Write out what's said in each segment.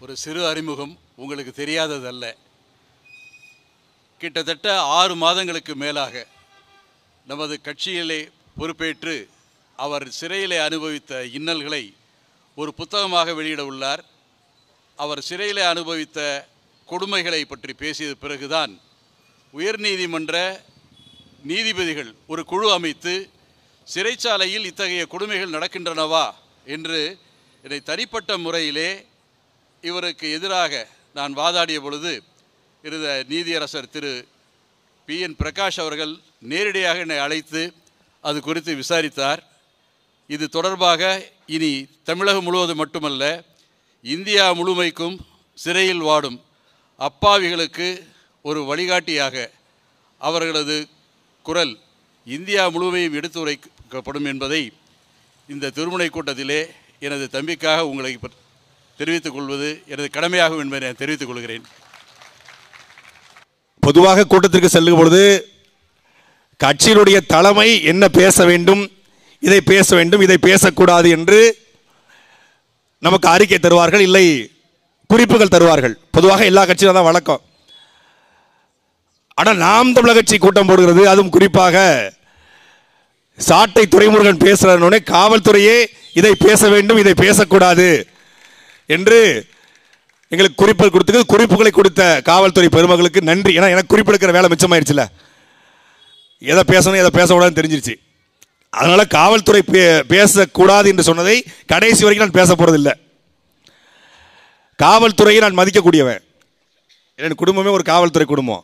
ஒரு சிறு அறிமுகம் உங்களுக்கு தெரியாததல்ல. கிட்டத்தட்ட 6 மாதங்களுக்கு மேலாக நமது கட்சியிலே பொறுப்பேற்று அவர் சிறையிலே அனுபவித்த இன்னல்களை ஒரு புத்தகமாக வெளியிட உள்ளார். அவர் சிறையிலே அனுபவித்த கொடுமைகளை பற்றி பேசிய பிறகுதான் உயர்நீதிமன்ற நீதிபதிகள் ஒரு குழு அமைத்து சிறைச்சாலையில் இத்தகைய கொடுமைகள் நடக்கின்றனவா என்று என்னை தனிப்பட்ட முறையிலே இவருக்கு எதிராக நான் வாதாடிய பொழுது இருந்த நீதியரசர் திரு PN பிரகாஷ் அவர்கள் நேரடியாக என்னை அழைத்து அது குறித்து விசாரித்தார். இது தொடர்பாக இனி தமிழகம் முழுவதும் மட்டுமல்ல, இந்தியா முழுமைக்கும் சிறையில் வாடும் அப்பாவிகளுக்கு ஒரு வழிகாட்டியாக அவர்களது குரல் இந்தியா முழுமையும் எடுத்துரைக்கப்படும் என்பதை இந்த திருமுனை கூட்டத்திலே எனது தம்பிக்காக உங்களை தெரிவித்துக் கொள்வது எனது கடமையாகும் என்பதை நான் தெரிவித்துக் கொள்கிறேன். பொதுவாக கூட்டத்திற்கு செல்லும் பொழுது கட்சியினுடைய தலைமை என்ன பேச வேண்டும், இதை பேச வேண்டும், இதை பேசக்கூடாது என்று நமக்கு அறிக்கை தருவார்கள், இல்லை குறிப்புகள் தருவார்கள். பொதுவாக எல்லா கட்சியிலும் தான் வழக்கம். ஆனால் நாம் தமிழர் கட்சி கூட்டம் போடுகிறது, அதுவும் குறிப்பாக சாட்டை துரைமுருகன் பேசுறதுனே காவல்துறையே இதை பேச வேண்டும், இதை பேசக்கூடாது என்று எங்களுக்கு குறிப்புகளை கொடுத்த காவல்துறை பெருமக்களுக்கு நன்றி. ஏன்னா எனக்கு குறிப்பெடுக்கிற வேலை மிச்சமாயிருச்சுல, எதை பேசணும் எதை பேசக்கூடாதுன்னு தெரிஞ்சிருச்சு. அதனால காவல்துறை பேசக்கூடாது என்று சொன்னதை கடைசி வரைக்கும் நான் பேச போறதில்லை. காவல்துறையை நான் மதிக்கக்கூடியவன். என் குடும்பமே ஒரு காவல்துறை குடும்பம்.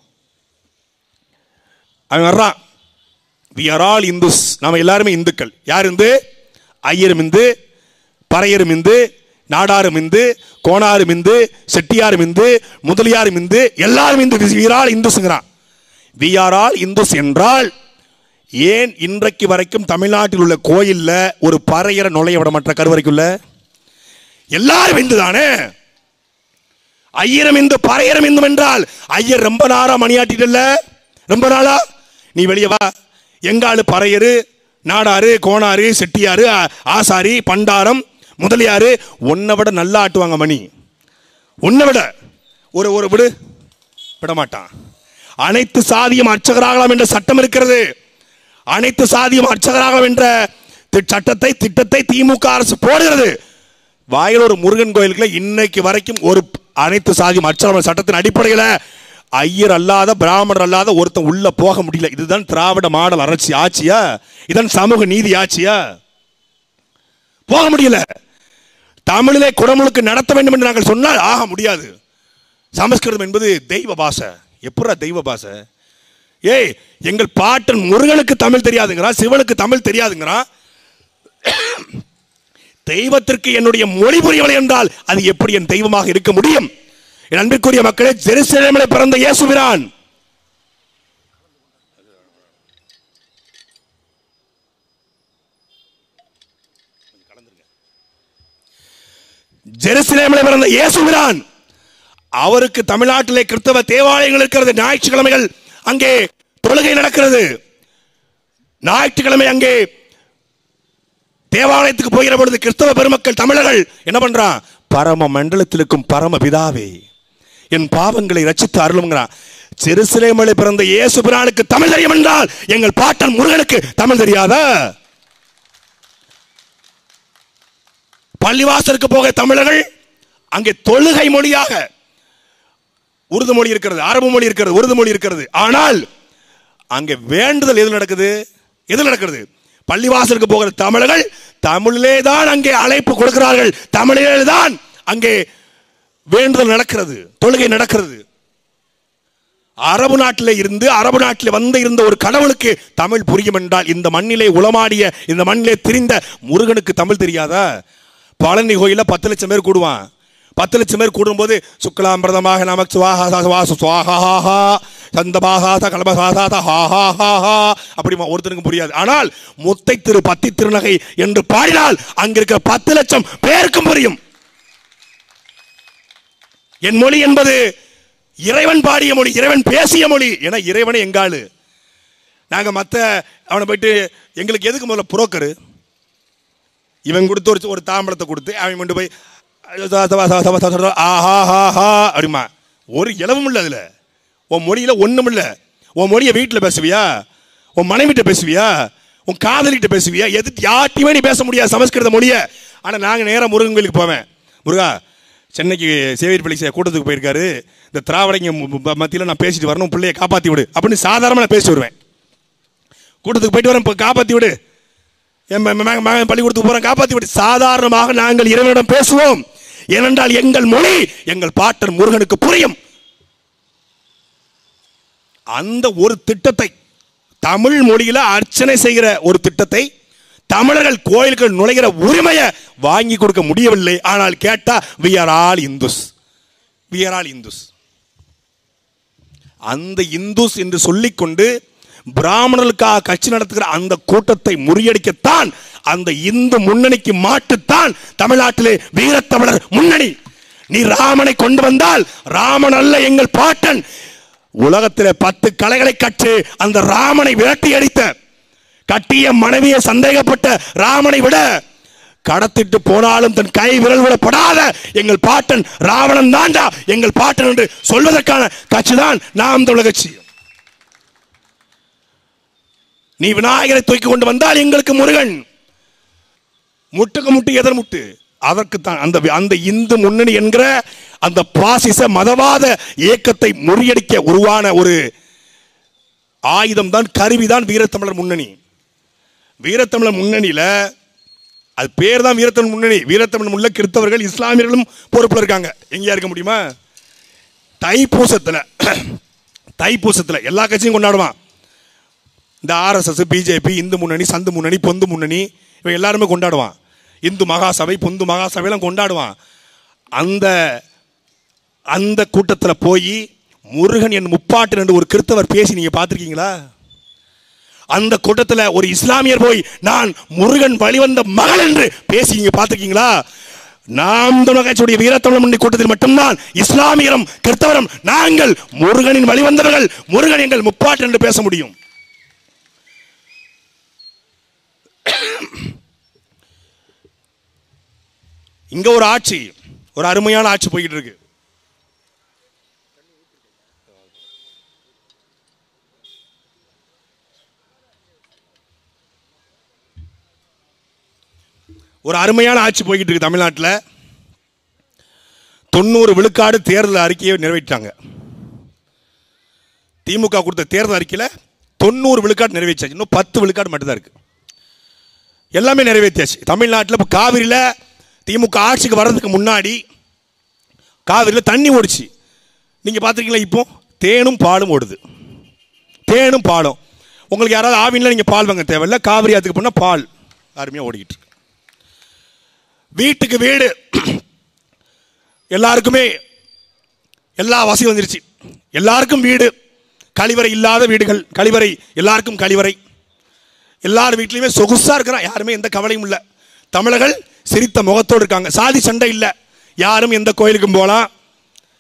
அவன் வர்றான், வி ஆர் ஆல் இந்துஸ், நாம எல்லாருமே இந்துக்கள். யார் இந்து? ஐயரும் இந்து, பறையரும் இந்து, நாடாரும் இந்து, கோணாரும் இந்து, செட்டியாரும் இந்து, முதலியாரும் இந்து, எல்லாரும் இந்து. வி ஆர் ஆல் இந்துஸ்ங்கிறான். வி ஆர் ஆல் இந்துஸ் என்றால் ஏன் இன்றைக்கு வரைக்கும் தமிழ்நாட்டில் உள்ள கோயில்ல ஒரு பறையரை நுழைய விட மற்ற கருவறைக்குள்ள? எல்லாரும் இந்து தானே. ஐயரும் இந்து, பறையரும் இந்து என்றால் ஐயர் ரொம்ப நாளா மணியாட்டிட்டு, ரொம்ப நாளா நீ வெளியே வா, எங்காலு பறையரு, நாடாரு, கோணாரு, செட்டியாரு, ஆசாரி, பண்டாரம், முதலியாரு உன்னை விட நல்லா ஆட்டுவாங்க மணி. உன்னை விட ஒரு விடு விட மாட்டான். அனைத்து சாதியும் அர்ச்சகராகலாம் என்ற சட்டம் இருக்கிறது. அனைத்து சாதியும் அர்ச்சகராகலாம் என்ற திட்டத்தை திமுக அரசு போடுகிறது. வாயில் ஒரு முருகன் கோயிலுக்குள்ள இன்னைக்கு வரைக்கும் ஒரு அனைத்து சாதியும் அர்ச்சகர் சட்டத்தின் அடிப்படையில் ஐயர் அல்லாத பிராமணர் அல்லாத ஒருத்தன் உள்ள போக முடியல. இதுதான் திராவிட மாடல் அரசு ஆட்சியா? இதன் சமூக நீதி ஆட்சியா? போக முடியல. தமிழிலே குடமுழுக்கு நடத்த வேண்டும் என்று நாங்கள் சொன்னால் ஆக முடியாது. சமஸ்கிருதம் என்பது தெய்வ பாஷை. எப்படா தெய்வ பாஷை? ஏய், எங்கள் பாட்டன் முருகனுக்கு தமிழ் தெரியாதுங்கிறான், சிவனுக்கு தமிழ் தெரியாதுங்கிறான். தெய்வத்திற்கு என்னுடைய மொழி புரியவில்லை என்றால் அது எப்படி என் தெய்வமாக இருக்க முடியும்? என் அன்பிற்குரிய மக்களே, ஜெருசலேமிலே பிறந்த இயேசுபிரான் ஜெருசலேமிலே பிறந்த இயேசுபிரான் அவருக்கு தமிழ்நாட்டிலே கிறிஸ்தவ தேவாலயங்கள் இருக்கிறது. ஞாயிற்றுக்கிழமைகள் அங்கே தொழுகை நடக்கிறது. ஞாயிற்றுக்கிழமை அங்கே தேவாலயத்துக்கு போகிற பொழுது கிறிஸ்தவ பெருமக்கள் தமிழர்கள் என்ன பண்றான்? பரம மண்டலத்தில் இருக்கும் பரம பிதாவே என் பாவங்களை ரட்சித்து அருளும்ங்கிறான். ஜெருசலேமிலே பிறந்த இயேசுபிரானுக்கு தமிழ் தெரியும் என்றால் எங்கள் பாட்டன் முருகனுக்கு தமிழ் தெரியாதா? பள்ளிவாசலுக்கு போக தமிழர்கள் அங்கே தொழுகை மொழியாக உருது மொழி இருக்கிறது, அரபு மொழி இருக்கிறது, உருது மொழி இருக்கிறது. ஆனால் அங்கே வேண்டுதல் எது நடக்குது? எது நடக்கிறது? பள்ளிவாசலுக்கு போகிற தமிழர்கள் தமிழிலே தான் அங்கே அழைப்பு கொடுக்கிறார்கள். தமிழிலே தான் அங்கே வேண்டுதல் நடக்கிறது, தொழுகை நடக்கிறது. அரபு நாட்டிலே இருந்து அரபு நாட்டில் இருந்த ஒரு கடவுளுக்கு தமிழ் புரியும் என்றால் இந்த மண்ணிலே உளமாடிய இந்த மண்ணிலே திரிந்த முருகனுக்கு தமிழ் தெரியாதா? பழனி கோயில 10 லட்சம் பேர் கூடுவான். 10 லட்சம் பேர் கூடும்போது சுக்லாம்பிரதமாக நமக்கு அப்படி ஒருத்தனுக்கு புரியாது. ஆனால் முத்தை திரு பத்தி திருநகை என்று பாடினால் அங்கிருக்கிற 10 லட்சம் பேருக்கும் புரியும். என் மொழி என்பது இறைவன் பாடிய மொழி, இறைவன் பேசிய மொழி. ஏன்னா இறைவனை எங்காளு நாங்க மத்த அவனை போயிட்டு எங்களுக்கு எதுக்கு முதல்ல புரோக்கரு? இவன் கொடுத்து ஒரு தாம்பளத்தை கொடுத்து அவன் கொண்டு போய் அப்படிமா ஒரு இலவும் இல்லை அதில். உன் மொழியில் ஒன்றும் இல்லை. உன் மொழியை வீட்டில் பேசுவியா, உன் மனைவிட்ட பேசுவியா, உன் காதலிட்ட பேசுவியா, யார்ட்டையுமே நீ பேச முடியாது சமஸ்கிருத மொழியை. ஆனால் நாங்கள் நேராக முருகன் கோயிலுக்கு போவேன். முருகா, சென்னைக்கு சேவியர் பள்ளி கூட்டத்துக்கு போயிருக்காரு, இந்த திராவிடங்க மத்தியில் நான் பேசிட்டு வரணும், பிள்ளையை காப்பாற்றி விடு அப்படின்னு சாதாரணமாக நான் பேசி வருவேன். கூட்டத்துக்கு போயிட்டு வரேன், இப்போ காப்பாற்றி விடு, என் மகன் பள்ளிக்கூடத்துக்கு போகிறேன், காப்பாற்றி விடு. சாதாரணமாக நாங்கள் இறைவனிடம் பேசுவோம். ஏனென்றால் எங்கள் மொழி எங்கள் பாட்டன் முருகனுக்கு புரியும். அந்த ஒரு திட்டத்தை, தமிழ் மொழியில அர்ச்சனை செய்கிற ஒரு திட்டத்தை தமிழர்கள் கோயிலுக்கு நுழைகிற உரிமையை வாங்கி கொடுக்க முடியவில்லை. ஆனால் கேட்டா we are all Hindus. அந்த இந்துஸ் என்று சொல்லிக்கொண்டு பிராமணர்களுக்காக கட்சி நடத்துகிற அந்த கூட்டத்தை முறியடிக்கத்தான், அந்த இந்து முன்னணிக்கு மாட்டுத்தான் தமிழ்நாட்டிலே வீரத்தமிழர் முன்னணி. நீ ராமனை கொண்டு வந்தால் ராமன் அல்ல எங்கள் பாட்டன். உலகத்தில் 10 கலைகளை கற்று அந்த ராமனை விரட்டி அடித்த, கட்டிய மனைவியை சந்தேகப்பட்ட ராமனை விட கடத்திட்டு போனாலும் தன் கை விரல் விடப்படாத எங்கள் பாட்டன் ராவணன் தாண்டா எங்கள் பாட்டன் என்று சொல்வதற்கான கட்சி தான் நாம் தமிழர் கட்சி. நீ விநாயகரை தூக்கி கொண்டு வந்தால் எங்களுக்கு முருகன், முட்டுக்கு முட்டு எதிர் முட்டு. அதற்குத்தான் அந்த இந்து முன்னணி என்கிற அந்த பாசிச மதவாத இயக்கத்தை முறியடிக்க உருவான ஒரு ஆயுதம் தான், கருவிதான் வீரத்தமிழர் முன்னணி. வீரத்தமிழர் முன்னணியில அது பேர் தான் வீரத்தமிழர் முன்னணி. வீரத்தமிழர் உள்ள கிறிஸ்தவர்கள் இஸ்லாமியர்களும் பொறுப்புல இருக்காங்க. எங்கேயா இருக்க முடியுமா? தைப்பூசத்துல எல்லா கட்சியும் கொண்டாடுவான். இந்த ஆர்எஸ்எஸ், பிஜேபி, இந்து முன்னணி, சந்து முன்னணி, பொந்து முன்னணி, இவன் எல்லாருமே கொண்டாடுவான். இந்து மகாசபை, பொந்து மகாசபையெல்லாம் கொண்டாடுவான். அந்த கூட்டத்தில் போய் முருகன் என் முப்பாட்டன் என்று ஒரு கிறிஸ்தவர் பேசி நீங்க பார்த்திருக்கீங்களா? அந்த கூட்டத்தில் ஒரு இஸ்லாமியர் போய் நான் முருகன் வழிவந்த மகள் என்று பேசி நீங்க பார்த்திருக்கீங்களா? நாம் தமிழர் கட்சியுடைய வீரத்தமிழர் முன்னணி கூட்டத்தில் மட்டும்தான் இஸ்லாமியரும் கிறிஸ்தவரும் நாங்கள் முருகனின் வழிவந்தவர்கள், முருகன் எங்கள் முப்பாட்டன் என்று பேச முடியும். இங்க ஒரு ஆட்சி, ஒரு அருமையான ஆட்சி போய்கிட்டு இருக்கு. ஒரு அருமையான ஆட்சி போய்கிட்டு இருக்கு தமிழ்நாட்டில். 90 விழுக்காடு தேர்தல் அறிக்கையை நிறைவேற்றாங்க. திமுக கொடுத்த தேர்தல் அறிக்கையில் 90 விழுக்காடு நிறைவேற்றாச்சு. இன்னும் 10 விழுக்காடு மட்டும்தான் இருக்கு. எல்லாமே நிறைவேற்றியாச்சு. தமிழ்நாட்டில் இப்போ காவிரியில் திமுக ஆட்சிக்கு வர்றதுக்கு முன்னாடி காவிரியில் தண்ணி ஓடிச்சு. நீங்கள் பார்த்துருக்கீங்களா? இப்போ தேனும் பாலும் ஓடுது. தேனும் பாலும். உங்களுக்கு யாராவது ஆவினில் நீங்கள் பால் வாங்க தேவையில்லை. காவிரி ஆற்றுக்கு போனால் பால் அருமையாக ஓடிக்கிட்டு இருக்கு. வீட்டுக்கு வீடு எல்லாருக்குமே எல்லா வசதி வந்துருச்சு. எல்லாருக்கும் வீடு, கழிவறை இல்லாத வீடுகள், கழிவறை எல்லாருக்கும் கழிவறை. எல்லார் வீட்லையுமே சொகுசா இருக்கிறான், யாருமே எந்த கவலையும் இல்லை. தமிழர்கள் சிரித்த முகத்தோடு இருக்காங்க. சாதி சண்டை இல்லை, யாரும் எந்த கோயிலுக்கும் போகலாம்,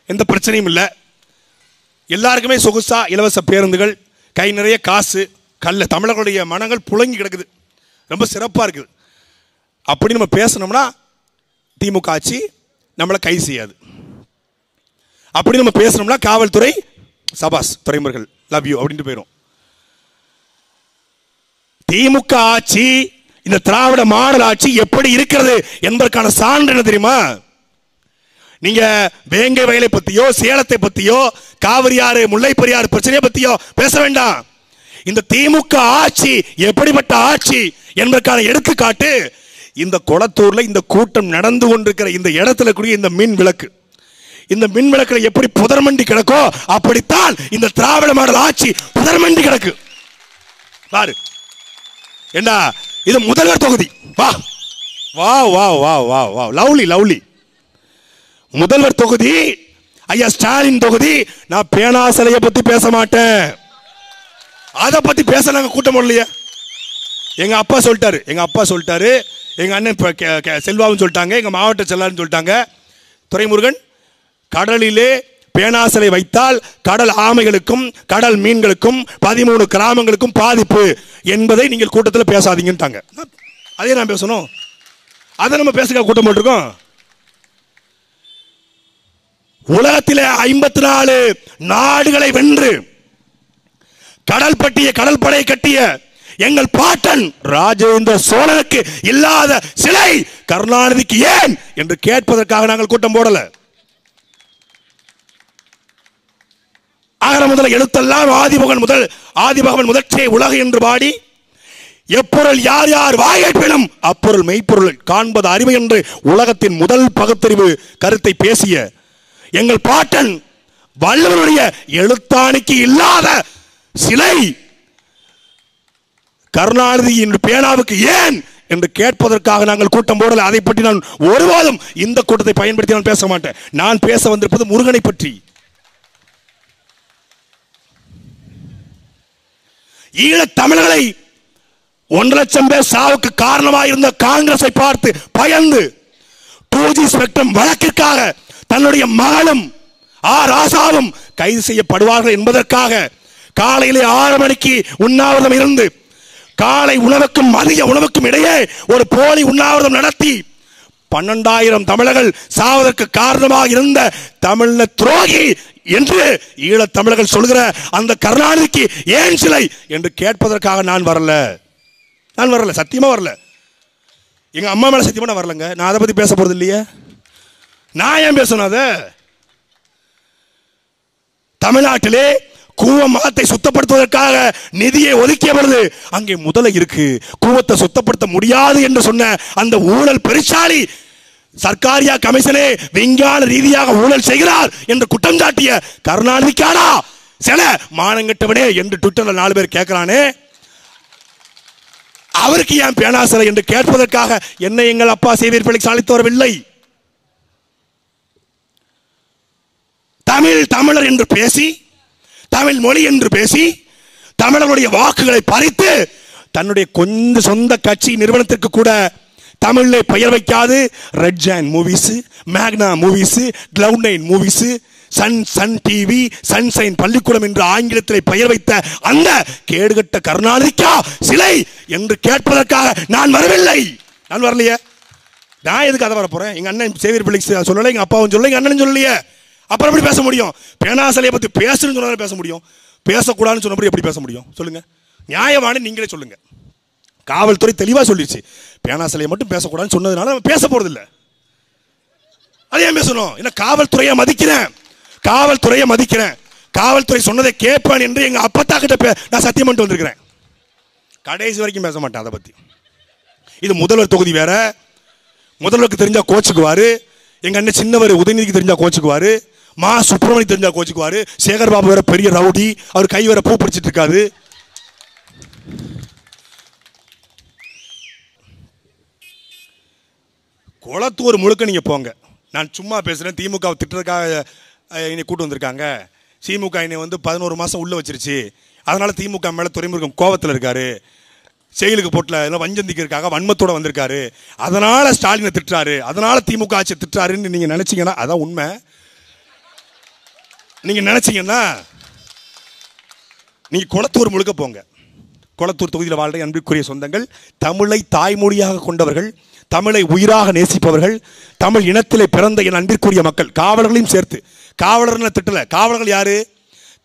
எந்த பிரச்சனையும் இல்லை. எல்லாருக்குமே சொகுசா இலவச பேருந்துகள், கை நிறைய காசு, கல்ல. தமிழர்களுடைய மனங்கள் புழங்கி கிடக்குது, ரொம்ப சிறப்பாக இருக்குது. அப்படி நம்ம பேசணும்னா திமுக ஆட்சி நம்மளை கை செய்யாது. அப்படி நம்ம பேசணும்னா காவல்துறை சபாஸ் துறைமுருகன் லவ் யூ அப்படின்ட்டு போயிடும். திமுக ஆட்சி, இந்த திராவிட மாடல் ஆட்சி எப்படி இருக்கிறது என்பதற்கான சான்று என்ன தெரியுமா? நீங்க வேங்கை வயலை பத்தியோ, சேலத்தை பத்தியோ, காவிரியாறு, முல்லை பெரியாறு பிரச்சனையை பத்தியோ பேச வேண்டாம். இந்த திமுக ஆட்சி எப்படிப்பட்ட ஆட்சி என்பதற்கான எடுத்துக்காட்டு இந்த கொளத்தூர்ல இந்த கூட்டம் நடந்து கொண்டிருக்கிற இந்த இடத்துல கூடிய இந்த மின் விளக்கு. இந்த மின் விளக்குல எப்படி புதர்மண்டி கிடக்கோ அப்படித்தான் இந்த திராவிட மாடல் ஆட்சி புதர்மண்டி கிடக்கு. பாரு என்ன, இது முதல்வர் தொகுதி. வா வா வா வா வா வா, லவ்லி லவ்லி. முதல்வர் தொகுதி ஐயா ஸ்டாலின் தொகுதி. நான் பேனா சிலையை பத்தி பேச மாட்டேன், அதை பத்தி பேச நாங்க கூட்டம் போடலையே. எங்க அப்பா சொல்லிட்டாரு, எங்க அண்ணன் செல்வாவும் சொல்லிட்டாங்க, எங்க மாவட்ட செயலாளர் சொல்லிட்டாங்க, துரைமுருகன் கடலிலே பேனா சிலை வைத்தால் கடல் ஆமைகளுக்கும் கடல் மீன்களுக்கும் 13 கிராமங்களுக்கும் பாதிப்பு என்பதை நீங்கள் கூட்டத்தில் பேசாதீங்கன்ட்டாங்க. அதே நான் பேசணும், அதை நம்ம பேசுக கூட்டம் போட்டிருக்கோம். உலகத்திலே 54 நாடுகளை வென்று கடல் படை கட்டிய எங்கள் பாட்டன் ராஜேந்திர சோழனுக்கு இல்லாத சிலை கருணாநிதிக்கு ஏன் என்று கேட்பதற்காக நாங்கள் கூட்டம் போடல. ஆகர முதல் எழுத்தெல்லாம் ஆதிபகவன் முதற்றே உலகு என்று பாடி எப்பொருள் யார் யார் வாயேற்பினும் அப்பொருள் மெய்ப்பொருள் காண்பது அறிவு என்று உலகத்தின் முதல் பகுத்தறிவு கருத்தை பேசிய எங்கள் பாட்டன் வள்ளுவருடைய எழுத்தாணிக்கு இல்லாத சிலை கருணாநிதி என்று பேனாவுக்கு ஏன் என்று கேட்பதற்காக நாங்கள் கூட்டம் போடல. அதை பற்றி நான் ஒருபோதும் இந்த கூட்டத்தை பயன்படுத்தி நான் பேச மாட்டேன். நான் பேச வந்திருப்பது முருகனை பற்றி. ஈழத் தமிழர்களை 1 லட்சம் பேர் சாவுக்கு காரணமாக இருந்த காங்கிரஸை பார்த்து பயந்து 2G ஸ்பெக்ட்ரம் வழக்கிற்காக தன்னுடைய மகளும் ராசாவும் கைது செய்யப்படுவார்கள் என்பதற்காக காலையிலே 6 மணிக்கு உண்ணாவிரதம் இருந்து காலை உணவுக்கும் மதிய உணவுக்கும் இடையே ஒரு போலி உண்ணாவிரதம் நடத்தி 12,000 தமிழர்கள் சாவதற்கு காரணமாக இருந்த தமிழ துரோகி என்று ஈழத் தமிழர்கள் சொல்கிற அந்த கருணாநிதிக்கு ஏன் சிலை என்று கேட்பதற்காக நான் வரல. சத்தியமா வரல. எங்க அம்மா மேல சத்தியமா நான் வரலங்க. நான் அதை பத்தி பேச போறது இல்லையே. நான் ஏன் பேசணும்? அதை தமிழ்நாட்டிலே கூவத்தை சுத்தப்படுத்துவதற்காக நிதியை ஒதுக்கிய பொழுது அங்கே முதலை இருக்கு, கூவத்தை சுத்தப்படுத்த முடியாது என்று சொன்ன அந்த ஊழல் பெருசாலி சர்க்காரியா கமிஷனே விஞ்ஞான ரீதியாக ஊழல் செய்கிறார் என்று குற்றம் சாட்டிய கருணாநிதிக்கானா சில மானங்கட்டவனே என்று ட்விட்டர்ல 4 பேர் கேட்கிறானே, அவருக்கு ஏன் பேனா சிலை என்று கேட்பதற்காக என்னை எங்கள் அப்பா சேவியர் பெலிக்ஸ் அழைத்து வரவில்லை. தமிழர் என்று பேசி, தமிழ் மொழி என்று பேசி, தமிழர்களுடைய வாக்குகளை பறித்து தன்னுடைய கொஞ்சம் சொந்த கட்சி நிறுவனத்திற்கு கூட தமிழ்ல பெயர் வைக்காது Red Giant Movies, Magna Movies, Cloud Nine Movies, Sun TV, Sunshine பள்ளிக்கூடம் என்று ஆங்கிலத்தில் பெயர் வைத்த அந்த கேடுகட்ட கருணாநிதிக்கா சிலை என்று கேட்பதற்காக நான் வரவில்லை. நான் வரலையே. நான் எதுக்கு அதை வர போறேன்? எங்க அண்ணன் சேவியர் பெலிக்ஸ் சொல்லல, எங்க அப்பாவும் சொல்லல, எங்க அண்ணனும் சொல்லலையே. அப்புறம் எப்படி பேச முடியும்? பேனா சிலையை பத்தி பேசணும்னு சொன்னாலும் பேச முடியும், பேசக்கூடாதுன்னு சொன்னபடி எப்படி பேச முடியும் சொல்லுங்க? நியாயமான நீங்களே சொல்லுங்க. காவல்துறை தெளிவா சொல்லிடுச்சு, பேனா சிலையை மட்டும் பேசக்கூடாதுன்னு சொன்னதுனால நம்ம பேச போறது இல்லை. அதே பேசணும். என்ன காவல்துறையை மதிக்கிறேன், காவல்துறை சொன்னதை கேட்பேன் என்று எங்க அப்பத்தா கிட்ட நான் சத்தியம் பண்ணிட்டு வந்திருக்கிறேன். கடைசி வரைக்கும் பேச மாட்டேன் அதை பத்தி. இது முதல்வர் தொகுதி வேற, முதல்வருக்கு தெரிஞ்சா கோச்சுக்குவாரு, எங்க அண்ணன் சின்னவர் உதயநிதிக்கு தெரிஞ்சா கோச்சுக்குவாரு, மா சுப்பிரமணி தெரிஞ்சா கோச்சுக்குவாரு, சேகர் பாபு வேற பெரிய ரவுடி, அவர் கை வேற பூ பிடிச்சிட்டு இருக்காது. குளத்தூர் முழுக்க நீங்க போங்க. நான் சும்மா பேசுறேன். திமுக திட்டத்துக்காக என்னை கூட்டு வந்திருக்காங்க. திமுக என்னை 11 மாசம் உள்ள வச்சிருச்சு, அதனால திமுக மேல துரைமுருகன் கோபத்தில் இருக்காரு, செயலுக்கு போட்டல வஞ்சந்திக்கிறதுக்காக வன்மத்தோட வந்திருக்காரு, அதனால ஸ்டாலினை திட்டுறாரு, அதனால திமுக ஆட்சி திட்டுறாருன்னு நீங்க நினைச்சீங்கன்னா அதான் உண்மை. நீங்க நினைச்சீங்கன்னா நீங்க குளத்தூர் முழுக்க போங்க. குளத்தூர் தொகுதியில் வாழ்ற அன்பிற்குரிய சொந்தங்கள், தமிழை தாய்மொழியாக கொண்டவர்கள், தமிழை உயிராக நேசிப்பவர்கள், தமிழ் இனத்திலே பிறந்த என் அன்பிற்குரிய மக்கள், காவலர்களையும் சேர்த்து. காவலர்கள் திட்டல, காவலர்கள் யாரு?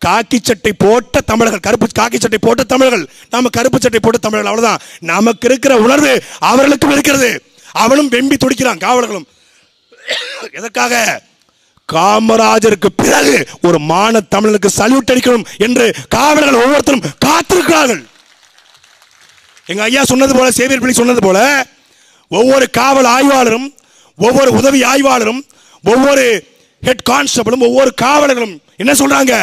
காக்கி சட்டை போட்ட தமிழர்கள், கருப்பு காக்கி சட்டை போட்ட தமிழர்கள், நாம கருப்பு சட்டை போட்ட தமிழர்கள். அவ்வளவுதான். நமக்கு இருக்கிற உணர்வு அவர்களுக்கும் இருக்கிறது. அவனும் வெம்பி துடிக்கிறான், காவலர்களும். எதற்காக? காமராஜருக்கு பிறகு ஒரு மான தமிழனுக்கு சல்யூட் அடிக்கணும் என்று காவலர்கள் ஒவ்வொருத்தரும் காத்திருக்கிறார்கள். எங்க ஐயா சொன்னது போல, சேவியர் பிள்ளை சொன்னது போல, ஒவ்வொரு காவல் ஆய்வாளரும், ஒவ்வொரு உதவி ஆய்வாளரும், ஒவ்வொரு ஹெட் கான்ஸ்டபிளும், ஒவ்வொரு காவலர்களும் என்ன சொல்றாங்க?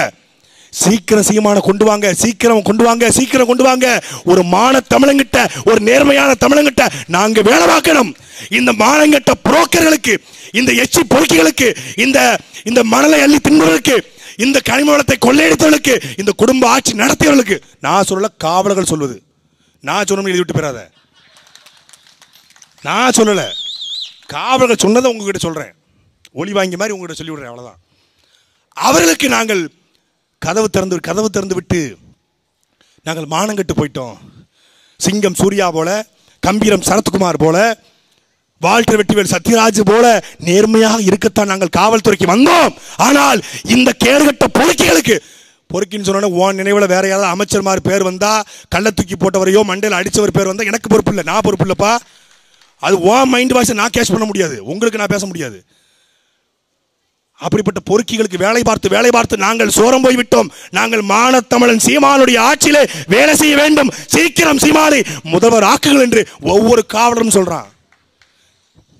சீக்கிரம் சீமான கொண்டு வாங்க, சீக்கிரம் கொண்டு வாங்க, சீக்கிரம் கொண்டு வாங்க. ஒரு மான தமிழங்கிட்ட, ஒரு நேர்மையான தமிழங்கிட்ட நாங்க வேலை பார்க்கணும். இந்த மானங்கட்ட புரோக்கர்களுக்கு, இந்த எச்சி பொறுக்கிகளுக்கு, இந்த மணலை அள்ளி தின்பவர்களுக்கு, இந்த கனிம வளத்தை கொள்ளையடித்தவர்களுக்கு, இந்த குடும்ப ஆட்சி நடத்தியவர்களுக்கு நான் சொல்லல, காவலர்கள் சொல்வது. நான் சொன்ன எழுதி விட்டு போறாத. நான் சொல்லல, காவலர்கள் சொன்னதை உங்ககிட்ட சொல்றேன். ஒளி வாங்கி மாதிரி உங்ககிட்ட சொல்லி விடுறேன், அவ்வளவுதான். அவர்களுக்கு நாங்கள் கதவு திறந்து விட்டு நாங்கள் மானங்கட்டு போயிட்டோம். சிங்கம் சூர்யா போல, கம்பீரம் சரத்குமார் போல, வால்டர் வெற்றிவேல் சத்யராஜ் போல நேர்மையாக இருக்கத்தான் நாங்கள் காவல்துறைக்கு வந்தோம். ஆனால் இந்த கேடுகட்ட பொறுக்கிகளுக்கு, பொறுக்கின்னு சொன்ன உன் நினைவில் வேற யாராவது அமைச்சர்மார் பேர் வந்தா, கள்ள தூக்கி போட்டவரையோ மண்டையில் அடிச்சவர் பேர் வந்தா எனக்கு பொறுப்பு இல்லை, நான் பொறுப்பு இல்லப்பா. அது உன் மைண்ட் வாய்ஸ் நான் கேஷ் பண்ண முடியாது, உங்களுக்கு நான் பேச முடியாது. அப்படிப்பட்ட பொறுக்கிகளுக்கு வேலை பார்த்து நாங்கள் சோரம் போய்விட்டோம். நாங்கள் மானத்தமிழன் சீமானுடைய ஆட்சியிலே வேலை செய்ய வேண்டும், சீக்கிரம் சீமானை முதல்வர் ஆக்குங்கள் என்று ஒவ்வொரு காவலரும் சொல்றான்.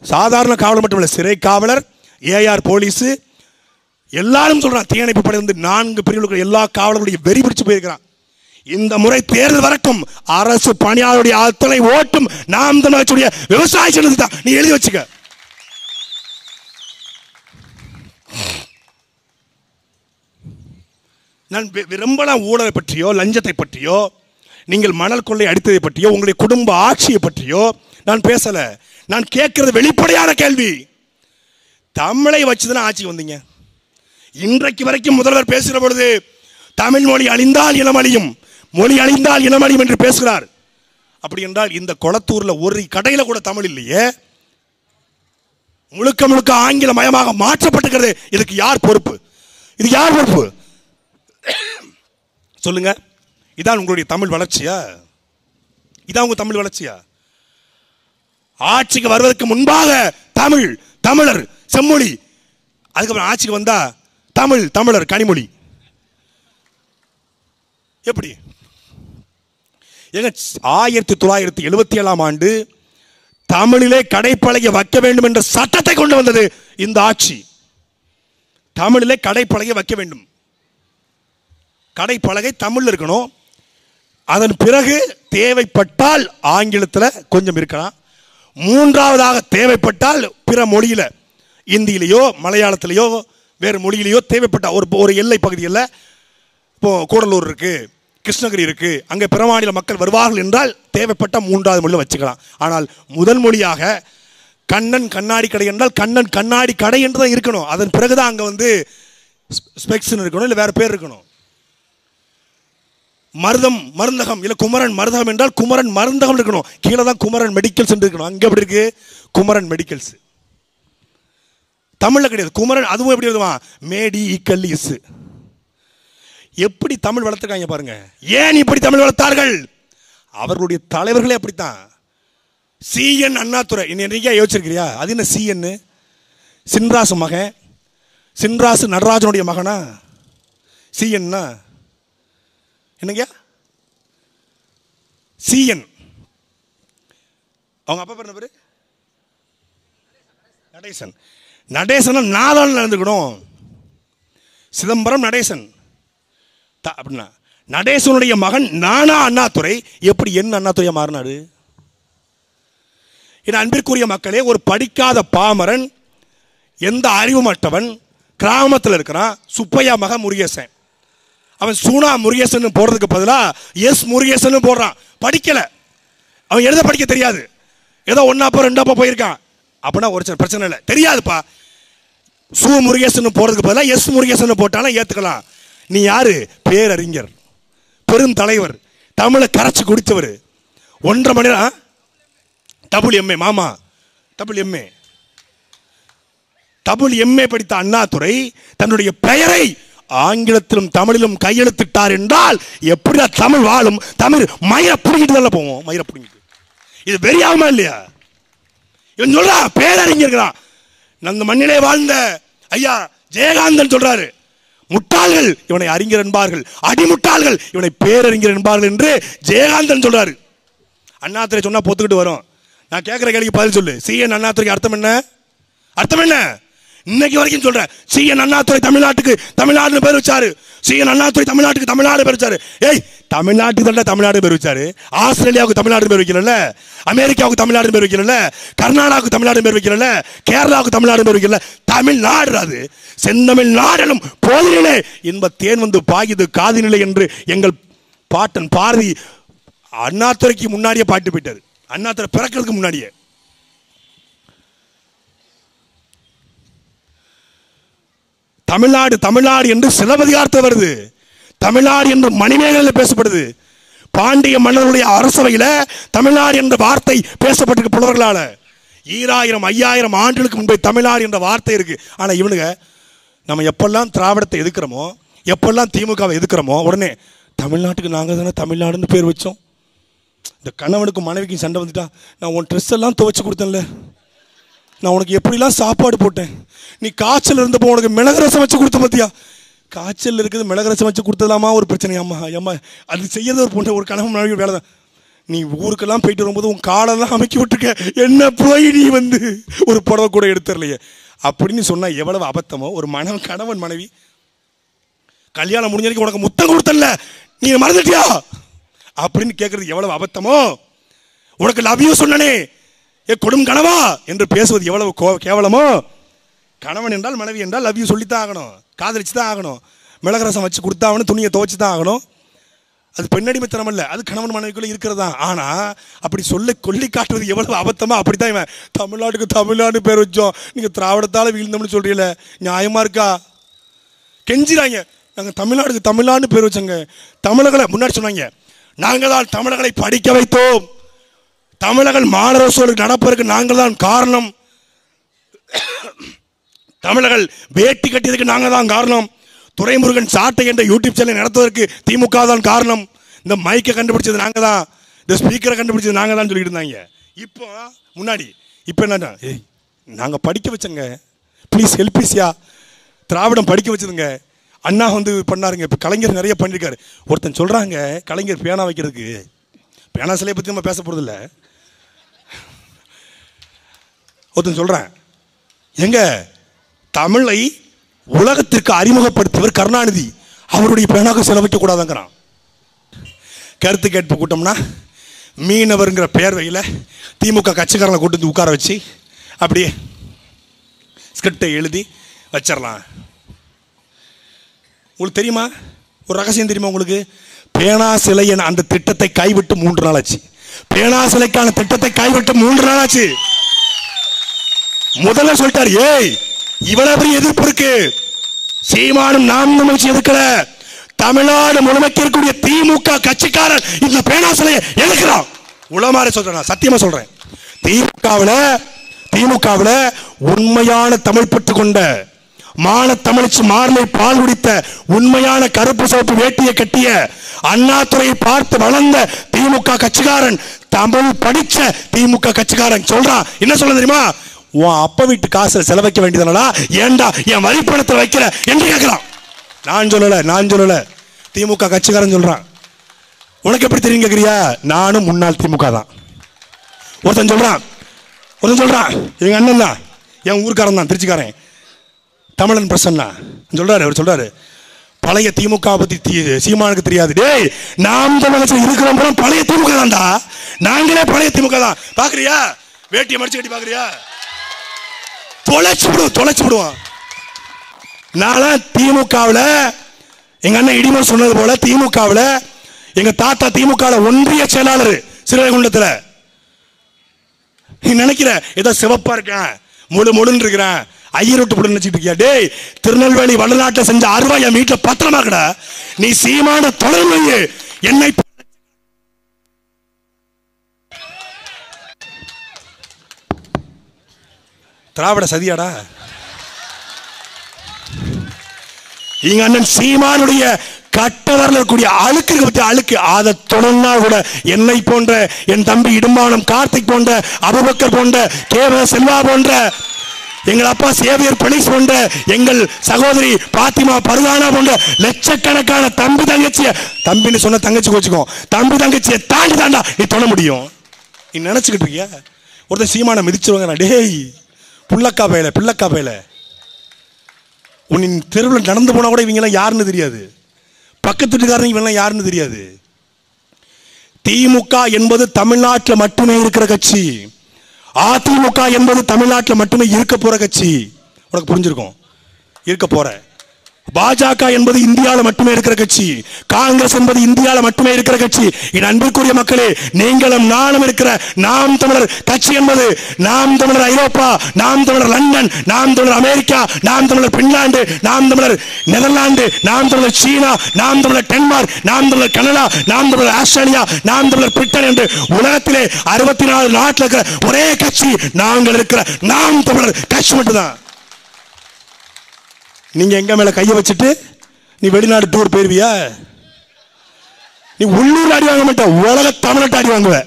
சாதாரண காவலர் மட்டுமல்ல, சிறை காவலர், ஏஆர் போலீஸ் எல்லாரும் சொல்றான். தீயணைப்பு படை வந்து 4 பிரிவுகளுக்கு எல்லா காவலர்களுடைய வெறி பிடிச்சு போயிருக்கிறான். இந்த முறை தேர்தல் வரைக்கும் அரசு பணியாளருடைய அத்தனை ஓட்டும் நாம் தமிழர்களுடைய விவசாய சின்னத்துக்கு தான். நீ எழுதி வச்சுக்க. நான் விரும்பலாம் ஊழலை பற்றியோ லஞ்சத்தை பற்றியோ நீங்கள் மணல் கொள்ளை அடித்ததை பற்றியோ உங்களுடைய குடும்ப ஆட்சியை பற்றியோ நான் பேசல. நான் கேட்கிறது வெளிப்படையான கேள்வி. தமிழை வச்சுதான் ஆட்சிக்கு வந்தீங்க. இன்றைக்கு வரைக்கும் முதல்வர் பேசுகிற பொழுது தமிழ் மொழி அழிந்தால் இனமழியும், மொழி அழிந்தால் இனமழியும் என்று பேசுகிறார். அப்படி என்றால் இந்த கொளத்தூர்ல ஒரு கடையில் கூட தமிழ் இல்லையே, முழுக்க முழுக்க ஆங்கில மயமாக மாற்றப்பட்டிருக்கிறது. இதுக்கு யார் பொறுப்பு? இது யார் பொறுப்பு சொல்லுங்க. இதான் உங்களுடைய தமிழ் வளர்ச்சியா? இதான் உங்க தமிழ் வளர்ச்சியா? ஆட்சிக்கு வருவதற்கு முன்பாக தமிழ், தமிழர், செம்மொழி, அதுக்கப்புறம் ஆட்சிக்கு வந்தா தமிழ், தமிழர், கனிமொழி. எப்படி? 1977ஆம் ஆண்டு தமிழிலே கடைப்பலகை வைக்க வேண்டும் என்ற சட்டத்தை கொண்டு வந்தது இந்த ஆட்சி. தமிழிலே கடைப்பலகை வைக்க வேண்டும், கடைப்பலகை தமிழ் இருக்கணும். அதன் பிறகு தேவைப்பட்டால் ஆங்கிலத்தில் கொஞ்சம் இருக்கலாம். மூன்றாவதாக தேவைப்பட்டால் பிற மொழியில, இந்தியிலேயோ மலையாளத்திலேயோ வேறு மொழியிலேயோ தேவைப்பட்ட ஒரு எல்லை பகுதியில், இப்போ கூடலூர் இருக்கு, கிருஷ்ணகிரி இருக்கு, அங்கே பிற மாநில மக்கள் வருவார்கள் என்றால் தேவைப்பட்ட மூன்றாவது மொழியில் வச்சுக்கலாம். ஆனால் முதல் மொழியாக கண்ணன் கண்ணாடி கடை என்றால் கண்ணன் கண்ணாடி கடை என்று தான் இருக்கணும். அதன் பிறகுதான் அங்கே வந்து ஸ்பெக்ஸ் இருக்கணும், இல்லை வேற பேர் இருக்கணும். மருதம் மருந்தகம் இல்லை குமரன் மருந்தகம் என்றால் குமரன் மருந்தகம் இருக்கணும். கீழே தான் குமரன் மெடிக்கல்ஸ் இருக்கணும். அங்கே எப்படி இருக்கு? குமரன் மெடிக்கல்ஸ். தமிழ்ல கிடையாது குமரன். அதுவும் எப்படி எழுதுவான்? Maddy equal is. எப்படி தமிழ் வளர்த்துருக்காங்க பாருங்க. ஏன் இப்படி தமிழ் வளர்த்தார்கள்? அவர்களுடைய தலைவர்களே அப்படித்தான். சிஎன் அண்ணாதுரை என்னைக்கா யோசிச்சிருக்கிறியா? அது என்ன சிஎன்? சின்ராசு மகன், சின்ராசு நடராஜனுடைய மகனா? சிஎன்னா என்னங்க? சிஎன். அவங்க அப்பா பேர் என்ன பேரு? நடேசன். நடேசன் நாதான் நடந்துக்கணும். சிதம்பரம் நடேசன் அப்படின்னா நடேசனுடைய மகன் நானா அண்ணாதுரை எப்படி என்ன அண்ணாதுரையா மாறினாரு? என் அன்பிற்குரிய மக்களே, ஒரு படிக்காத பாமரன், எந்த அறிவுமற்றவன், கிராமத்தில் இருக்கிறான். சுப்பையா மகன் முருகேசன். அவன் சூனா முருகேசன் போடுறதுக்கு பதிலாக எஸ் முருகேசன் போடுறான். படிக்கல, அவன் எழுத படிக்க தெரியாது. ஏதோ 1 2 போயிருக்கான் அப்படின்னா ஒரு பிரச்சனை இல்லை, தெரியாதுப்பா. சு முருகேசன் போடுறதுக்கு பதிலாக எஸ் முருகேசன் போட்டாலும் ஏற்றுக்கலாம். நீ யாரு? பேரறிஞர், பெருந்தலைவர், தமிழை கரைச்சி குடித்தவர். 1.5 மணி நேரம் WMA மாமா, WMA படித்த அண்ணாதுரை தன்னுடைய பெயரை ஆங்கிலத்திலும் தமிழிலும் கையெழுத்திட்டார் என்றால் எப்படி தமிழ் வாழும்? தமிழ் மயிரை பிடிக்கிட்டு தான் போவோம். மயிரை பிடிக்கிட்டு இது வெறியாகுமா இல்லையா? இவன் சொல்றான் பேரறிஞர்களான். அந்த மண்ணிலே வாழ்ந்த ஐயா ஜெயகாந்தன் சொல்றாரு, முட்டாள்கள் இவனை அறிஞர் என்பார்கள், அடிமுட்டாள்கள் இவனை பேரறிஞர் என்பார்கள் என்று ஜெயகாந்தன் சொல்றாரு. அண்ணாதுரை சொன்னா பொத்துக்கிட்டு வரும். நான் கேட்கிற கேள்விக்கு பதில் சொல்லு. சிஎன் அண்ணாதுரைக்கு அர்த்தம் என்ன? அர்த்தம் என்ன? இன்னைக்கு வரைக்கும் சொல்றேன். சிஎன் அண்ணாதுரை தமிழ்நாட்டுக்கு தமிழ்நாடு பேர் வச்சாரு. சிஎன் அண்ணாதுரை தமிழ்நாட்டுக்கு தமிழ்நாடு பேர் வச்சாரு. ஏய், தமிழ்நாட்டுக்கு தான் தமிழ்நாடு பேர் வச்சாரு. ஆஸ்திரேலியாவுக்கு தமிழ்நாடு பேர் வைக்கல, அமெரிக்காவுக்கு தமிழ்நாடு பேர் வைக்கல, கர்நாடகாவுக்கு தமிழ்நாடு பேர் வைக்கல, கேரளாவுக்கு தமிழ்நாடு பேர் வைக்கல. தமிழ்நாடு அது. செந்தமிழ் நாடனும் போதிலே இன்ப தேன் வந்து பாயுது காதினிலை என்று எங்கள் பாட்டன் பாரதி அண்ணாதுரைக்கு முன்னாடியே பாட்டு போயிட்டாரு. அண்ணாதுரை பிறக்கிறதுக்கு முன்னாடியே. தமிழ்நாடு தமிழ்நாடு என்று சிலப்பதிகாரத்தில் வருது. தமிழ்நாடு என்று மணிமேகலையில் பேசப்படுது. பாண்டிய மன்னருடைய அரசவையில் தமிழ்நாடு என்ற வார்த்தை பேசப்பட்டிருக்க புலவர்களால. 2000 5000 ஆண்டுகளுக்கு முன்பே தமிழ்நாடு என்ற வார்த்தை இருக்கு. ஆனால் இவனுங்க நம்ம எப்பெல்லாம் திராவிடத்தை எதுக்குறோமோ, எப்பெல்லாம் திமுகவை எதுக்குறோமோ, உடனே தமிழ்நாட்டுக்கு நாங்கள் தானே தமிழ்நாடுன்னு பேர் வச்சோம். இந்த கணவனுக்கும் மனைவிக்கும் சண்டை வந்துட்டா, நான் உன் ட்ரெஸ் எல்லாம் துவைச்சு கொடுத்தேன்ல, நான் உனக்கு எப்படிலாம் சாப்பாடு போட்டேன், நீ காய்ச்சல் இருந்தப்போ உனக்கு மிளகு ரசம் வச்சு கொடுத்த பார்த்தியா, காய்ச்சல் இருக்குது மிளகு ரசம் வச்சு கொடுத்ததாமா ஒரு பிரச்சனை. அம்மா அம்மா அது செய்யறது ஒரு பொண்ணு, ஒரு கணவன் மனைவி வேலை தான். நீ ஊருக்கெல்லாம் போயிட்டு வரும்போது உன் காலெல்லாம் அமைக்கி விட்டுருக்க, என்ன போய் நீ வந்து ஒரு புடவை கூட எடுத்துடலையே அப்படின்னு சொன்னா எவ்வளவு அபத்தமோ. ஒரு கணவன் மனைவி கல்யாணம் முடிஞ்ச வரைக்கும் உனக்கு முத்தம் கொடுத்தல, நீ மறந்துட்டியா அப்படின்னு கேட்கறது எவ்வளவு அபத்தமோ. உனக்கு லவ் யூ சொன்னனே ஏ கொடும் கனவா என்று பேசுவது எவ்வளவு கேவலமோ. கணவன் என்றால் மனைவி என்றால் லவ் யூ சொல்லித்தான் ஆகணும், காதலிச்சு தான் ஆகணும், மிளகு ரசம் வச்சு கொடுத்தாகணும், துணியை துவைச்சு தான் ஆகணும். அது பெண்ணடிமைத்தனம் அல்ல, அது கணவன் மனைவிக்குள்ள இருக்கிறதா. ஆனா அப்படி கொல்லி காட்டுவது எவ்வளவு அபத்தமா. அப்படித்தான் இவன் தமிழ்நாட்டுக்கு தமிழ்நாடு பேர் வச்சோம், நீங்க திராவிடத்தால வீழ்ந்தோம்னு சொல்றீங்களே, நியாயமா இருக்கா? கெஞ்சிராங்க, நாங்கள் தமிழ்நாடுக்கு தமிழ்நாடு பேர் வச்சோங்க. தமிழர்களை முன்னாடி சொன்னாங்க, நாங்கள் தான் தமிழர்களை படிக்க வைத்தோம், தமிழர்கள் மாணவர் சோழருக்கு நடப்பதற்கு நாங்கள் தான் காரணம், தமிழர்கள் வேட்டி கட்டியதுக்கு நாங்கள் தான் காரணம், துரைமுருகன் சாட்டை என்ற யூடியூப் சேனல் நடத்துவதற்கு திமுக தான் காரணம், இந்த மைக்கை கண்டுபிடிச்சது நாங்கள் தான், இந்த ஸ்பீக்கரை கண்டுபிடிச்சது நாங்கள் தான் சொல்லிட்டு இருந்தாங்க. இப்போ முன்னாடி இப்போ என்னன்னா, நாங்கள் படிக்க வச்சோங்க, ப்ளீஸ் ஹெல்பிஸ்யா, திராவிடம் படிக்க வச்சதுங்க, அண்ணா வந்து பண்ணாருங்க, இப்போ கலைஞர் நிறைய பண்ணியிருக்காரு. ஒருத்தன் சொல்கிறாங்க கலைஞர் பேனா வைக்கிறதுக்கு, பேனா சிலையை பற்றி நம்ம பேச போகிறதில்ல, ஒருத்தன் சொல்கிறேன் எங்க தமிழை உலகத்திற்கு அறிமுகப்படுத்தியவர் கருணாநிதி, அவருடைய பேனாக்கு செலவைக்க கூடாதுங்கிறான். கருத்து கேட்பு கூட்டம்னா மீனவர்ங்கிற பேர்வையில் திமுக கட்சிக்காரங்களை கூட்டு வந்து உட்கார வச்சு அப்படியே ஸ்கிரிப்டை எழுதி வச்சிடலாம். உங்களுக்கு தெரியுமா ஒரு ரகசியம் தெரியுமா உங்களுக்கு? பேனா சிலை அந்த திட்டத்தை கைவிட்டு 3 நாள் ஆச்சு. பேனா சிலைக்கான திட்டத்தை கைவிட்டு 3 நாள் ஆச்சு. முதல்ல சொல்லிட்டார், ஏய் இவ்வளவு பெரிய எதிர்ப்பு இருக்கு, சீமானும் நாம் தமிழ்ச்சி எதுக்கல, தமிழ்நாடு முழுமைக்கு இருக்கக்கூடிய திமுக கட்சிக்காரர் இந்த பேனா சிலையை எதுக்குறான். உளமாற சொல்றேன், சத்தியமா சொல்றேன், திமுகவுல உண்மையான தமிழ் பற்று கொண்ட மான தமிழ்ச்சி மார்லை பால் குடித்த உண்மையான கருப்பு சிவப்பு வேட்டியை கட்டிய அண்ணாதுரையை பார்த்து வளர்ந்த திமுக கட்சிக்காரன், தமிழ் படிச்ச திமுக கட்சிக்காரன் சொல்றான், என்ன சொல்ல தெரியுமா? உன் அப்பா வீட்டு காசை செலவைக்க வேண்டியதுனா ஏண்டா என் வரிப்பணத்தை வைக்கிற என்று கேட்கிறான். நான் சொல்லல, திமுக கட்சிக்காரன் சொல்றான். உனக்கு எப்படி தெரியும் கேட்கிறியா? நானும் முன்னாள் திமுக தான். ஒருத்தன் சொல்றான் எங்க அண்ணன் தான், என் ஊருக்காரன் தான், திருச்சிக்காரன், தமிழன் பிரசன்னா சொல்றாரு. அவர் சொல்றாரு, பழைய திமுக பத்தி சீமானுக்கு தெரியாது. டேய், நாம் தமிழகத்தில் இருக்கிறோம் பழைய திமுக தான்டா, நாங்களே பழைய திமுக தான். பாக்குறியா? வேட்டியை மடிச்சு கட்டி பாக்குறியா? தொலைச்சு விடுவோம். நான் திமுகவில் எங்க அண்ணன் இடிமர் சொன்னது போல திமுகவில் எங்க தாத்தா திமுக ஒன்றிய செயலாளர் சிறுவைகுண்டத்தில். நீ நினைக்கிற ஏதோ சிவப்பா இருக்கேன் முழுன்னு இருக்கிறேன் ஐயரோட்டு போட்டு நினைச்சிட்டு இருக்கியா? டேய், திருநெல்வேலி வடநாட்டை செஞ்ச அருவா என் வீட்டில் பத்திரமா இருக்கடா. நீ சீமான தொடர்ந்து என்னை திராவிட சதியாடா. எங்க அண்ணன் சீமானுடைய கட்டவரில் இருக்கக்கூடிய அழுக்கு அதை தொடர்ந்தா கூட என்னை போன்ற என் தம்பி இடும்பானம் கார்த்திக் போன்ற அபுபக்கர் போன்ற கேவ செல்வா போன்ற எங்கள் அப்பா சேவியர் பணிஸ் போன்ற எங்கள் சகோதரி பாத்திமா பருகானா போன்ற லட்சக்கணக்கான தம்பி தங்கச்சிய, தம்பின்னு சொன்ன தங்கச்சி கோச்சுக்கோ, தம்பி தங்கச்சியை தாண்டி தாண்டா நீ தொட முடியும். நீ நினைச்சுக்கிட்டு இருக்கியா? ஒருத்தர் சீமான மிதிச்சிருவாங்க. டேய் பிள்ளக்கா பையல, உன் தெருவில் நடந்து போனா கூட இவங்கெல்லாம் யாருன்னு தெரியாது, பக்கத்து வீட்டுக்காரங்க இவங்கெல்லாம் யாருன்னு தெரியாது. திமுக என்பது தமிழ்நாட்டில் மட்டுமே இருக்கிற கட்சி, அதிமுக என்பது தமிழ்நாட்டில் மட்டுமே இருக்க போற கட்சி. உனக்கு புரிஞ்சிருக்கும், இருக்க போற பாஜக என்பது இந்தியாவில் மட்டுமே இருக்கிற கட்சி, காங்கிரஸ் என்பது இந்தியாவில் மட்டுமே இருக்கிற கட்சி. என் அன்பிற்குரிய மக்களே, நீங்களும் நானும் இருக்கிற நாம் தமிழர் கட்சி என்பது நாம் தமிழர் ஐரோப்பா, நாம் தமிழர் லண்டன், நாம் தமிழர் அமெரிக்கா, நாம் தமிழர் பின்லாந்து, நாம் தமிழர் நெதர்லாந்து, நாம் தமிழர் சீனா, நாம் தமிழர் டென்மார்க், நாம் தமிழர் கனடா, நாம் தமிழர் ஆஸ்திரேலியா, நாம் தமிழர் பிரிட்டன் என்று உலகத்திலே 64 நாட்டில் இருக்கிற ஒரே கட்சி நாங்கள் இருக்கிற நாம் தமிழர் கட்சி மட்டும்தான். நீங்க எங்க மேல கையை வச்சுட்டு நீ வெளிநாடு டூர் போயிருவியா? நீ உள்ளூர்ல அடி வாங்க மாட்ட, உலக தமிழ்நாட்டு அடி வாங்குவ.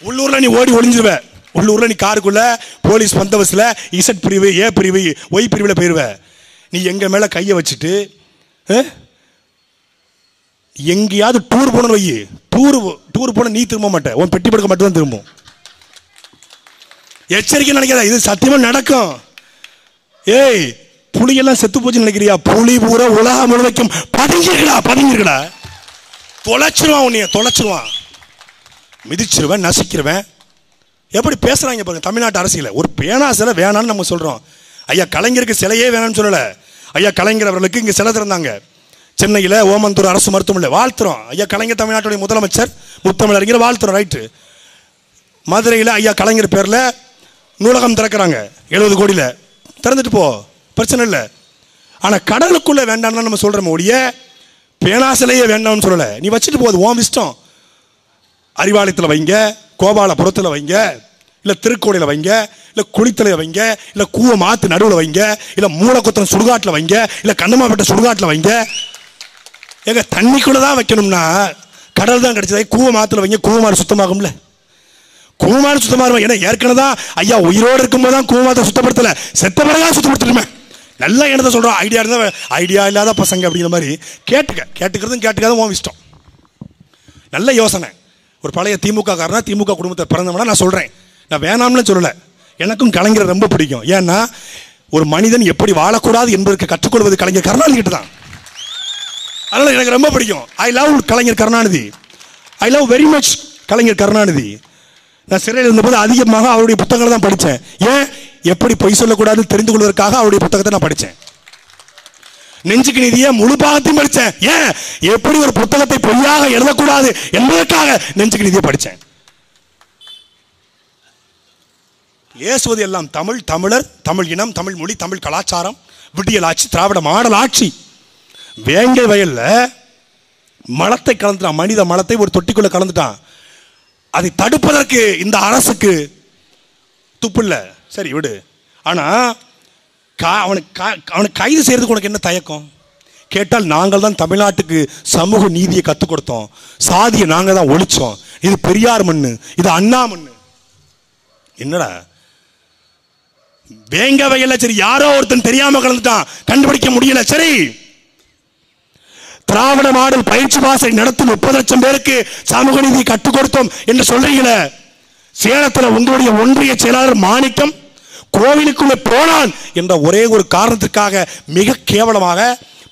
உள்ளூர்ல நீ ஓடி ஒளிஞ்சிருவ. உள்ளூர்ல நீ காருக்குள்ள போலீஸ் பந்தவஸ்ல இசட் பிரிவு, ஏ பிரிவு, ஒய் பிரிவுல போயிருவ. நீ எங்க மேல கையை வச்சுட்டு எங்கேயாவது டூர் போன வை, டூர் போன நீ திரும்ப மாட்ட, உன் பெட்டி படுக்க மட்டும் தான் திரும்பும். எச்சரிக்கை நினைக்காத, இது சத்தியமா நடக்கும். ஏய், புலியெல்லாம் செத்து போச்சு நினைக்கிறியா? புலி பூரா உலகம் முழுவதும் பதுங்கிருக்கடா. தொலைச்சிருவான், உன்னைய தொலைச்சிருவான், மிதிச்சிருவேன், நசிக்கிறவன். எப்படி பேசுறாங்க பாருங்க தமிழ்நாட்டு அரசியல. ஒரு பேனா சிலை வேணான்னு நம்ம சொல்றோம். ஐயா கலைஞருக்கு சிலையே வேணாம்னு சொல்லல. ஐயா கலைஞர் அவர்களுக்கு இங்க சிலை திறந்தாங்க சென்னையில் ஓமந்தூர் அரசு மருத்துவமனையில், வாழ்த்துறோம். ஐயா கலைஞர் தமிழ்நாட்டுடைய முதலமைச்சர், முத்தமிழறிஞர், வாழ்த்துறோம், ரைட்டு. மதுரையில் ஐயா கலைஞர் பேரில் நூலகம் திறக்கிறாங்க 70 கோடியில், திறந்துட்டு போ, பிரச்சனை இல்லை. ஆனால் கடலுக்குள்ளே வேண்டாம்னு நம்ம சொல்கிறோம் ஒழிய பேனா சிலையே வேண்டாம்னு சொல்லலை. நீ வச்சுட்டு போகுது ஓம் இஷ்டம். அறிவாலயத்தில் வைங்க, கோபாலபுரத்தில் வைங்க, இல்லை திருக்கோடையில் வைங்க, இல்லை குளித்தலையில் வைங்க, இல்லை கூவ மாத்து நடுவில் வைங்க, இல்லை மூலக்குத்தம் சுடுகாட்டில் வைங்க, இல்லை கண்ணமாப்பட்ட சுடுகாட்டில் வைங்க. எங்க தண்ணிக்குள்ளே தான் வைக்கணும்னா கடல் தான் கிடைச்சது. கூவ மாத்துல வைங்க, கூவமாறு சுத்தமாகும்ல. கூவமாறு சுத்தமாக, ஏன்னா ஏற்கனவே தான் ஐயா உயிரோடு இருக்கும்போது தான் கூவமாத்தை சுத்தப்படுத்தலை, செத்த பிறகு சுத்தப்படுத்தணுமே. நல்லா என்னதை சொல்கிறோம், ஐடியா இருந்தால் ஐடியா இல்லாத பசங்க அப்படிங்கிற மாதிரி கேட்டுக்கிறதும் கேட்டுக்காதும் உன் இஷ்டம். நல்ல யோசனை. ஒரு பழைய திமுக காரனா, திமுக குடும்பத்தை பிறந்தவனா நான் சொல்கிறேன், நான் வேணாம்னு சொல்லலை. எனக்கும் கலைஞரை ரொம்ப பிடிக்கும். ஏன்னா ஒரு மனிதன் எப்படி வாழக்கூடாது என்பதற்கு கற்றுக்கொள்வது கலைஞர் கருணாநிதி கிட்ட தான். அதனால் எனக்கு ரொம்ப பிடிக்கும். I love Kalaignar Karunanidhi, I love very much Kalaignar Karunanidhi. நான் சிறையில் இருந்தபோது அதிகமாக அவருடைய புத்தகங்களை தான் படித்தேன். ஏன், எப்படி பொய் சொல்லக்கூடாதுன்னு தெரிந்து கொள்வதற்காக அவருடைய புத்தகத்தை நான் படித்தேன். நெஞ்சுக்கு நீதியை முழு பாகத்தையும் படித்தேன். ஏன், எப்படி ஒரு புத்தகத்தை பொய்யாக எழுதக்கூடாது என்பதற்காக நெஞ்சுக்கு நீதியை படித்தேன். ஏசுவது எல்லாம் தமிழ், தமிழர், தமிழ் இனம், தமிழ் மொழி, தமிழ் கலாச்சாரம், விடியல் ஆட்சி, திராவிட மாடல் ஆட்சி. வேங்கை வயல்ல மலத்தை கலந்துட்டான், மனித மலத்தை ஒரு தொட்டிக்குள்ள கலந்துட்டான். அதை தடுப்பதற்கு இந்த அரசுக்கு துப்பு இல்லை. சரி விடு. ஆனா அவனுக்கு கைது செய்யறதுக்கு உனக்கு என்ன தயக்கம் கேட்டால், நாங்கள் தான் தமிழ்நாட்டுக்கு சமூக நீதியை கற்றுக் கொடுத்தோம், சாதியை நாங்கள் தான் ஒழிச்சோம், இது பெரியார் மண்ணு, இது அண்ணா மண்ணு. என்னடா வேங்க வகையில் சரி யாரோ ஒருத்தன் தெரியாம கலந்துட்டான், கண்டுபிடிக்க முடியல. சரி, திராவிட மாடல் பயிற்சி பாசை நடத்தும் 30 லட்சம் பேருக்கு சமூக நீதி கற்றுக் கொடுத்தோம் என்று சொல்றீங்களே. சேலத்தில் உங்களுடைய ஒன்றிய செயலாளர் மாணிக்கம் கோவிலுக்குள்ளே போனான் என்ற ஒரே ஒரு காரணத்திற்காக மிக கேவலமாக